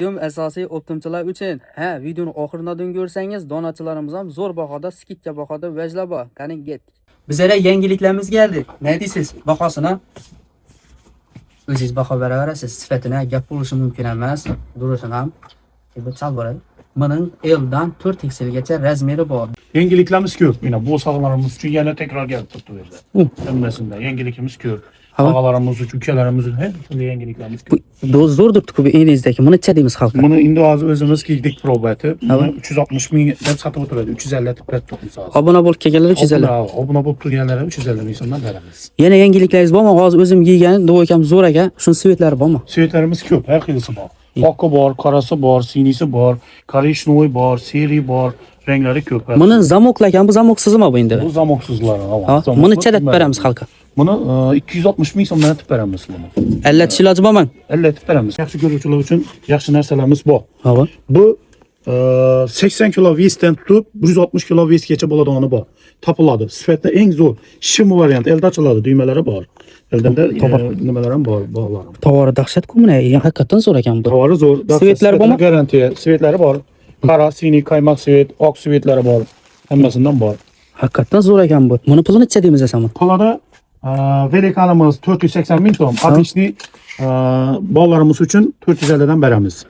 Videom asosiy optimchilar uchun. Videoni oxiridan ko'rsangiz, donachilarimiz ham zo'r bahoda, skidka bahoda vajlar bor. Qani get. Bizlara yangiliklarimiz geldi. Ne deysiz? Bahosini o'zingiz baho beraverasiz. Sifatini gap bo'lishi mumkin emas. Durishini ham bu chal bo'ladi. Buning L dan 4XLgacha razmeri bor. Yangiliklarimiz ko'p. Mana bu sog'larimiz uchun yana tekrar kelib turibdi bu yerda. Hammasida yangilikimiz ko'p. Sog'larimiz uchun, ukalarimiz uchun ham shunday yangiliklarimiz ko'p. Bu zo'rdir-ku bu eningizdagi. Buni necha deymiz xalqqa? Buni endi hozir o'zimiz kiydik probati. 360 ming deb sotib o'tiradi. 350 deb turibmiz hozir. Obuna bo'lib kelganlar 350. Obuna bo'lib turganlar 350 ming so'mdan beramiz. Yana yangiliklaringiz bormi? Hozir o'zim kiygan, do'kam zo'r ekan. Shuni svetlari bormi? Svetlarimiz ko'p, har xilisi bor. Oqi bor, qorasi bor, sinisi bor, korishnoy bor, seri bor, ranglari ko'p. Buni zamoklar ekan, bu zamoksizmi bu endi? Bu zamoksizlar. Buni necha deb beramiz xalqqa? Buni 260 ming so'mdan deb beramiz buni. 50 iloji bormi? 50 deb beramiz. Yaxshi ko'ruvchilar uchun yaxshi narsalarimiz bor. Ha. Bu 80 kilo vestdan tutib 160 kilo vestgacha bo'ladigani bor. Topiladi. Sifatda eng zo'r shim variant, elda ochiladi, düymalari bor. Eldanda nimalar ham bor, bog'lar. Tovari dahshat-ku, mana haqiqatan zo'r ekan bu. Tovari zo'r. Svetlari bormi? Garantiya, svetlari bor. Qora, siniy, qaymoq svet, oq svetlari bor. Hammasidan bor. Haqiqatan zo'r ekan bu. Buni puli necha deymiz asam? Qolada velikanimiz 480 ming so'm. Otlичный bog'larimiz uchun 450 dan beramiz.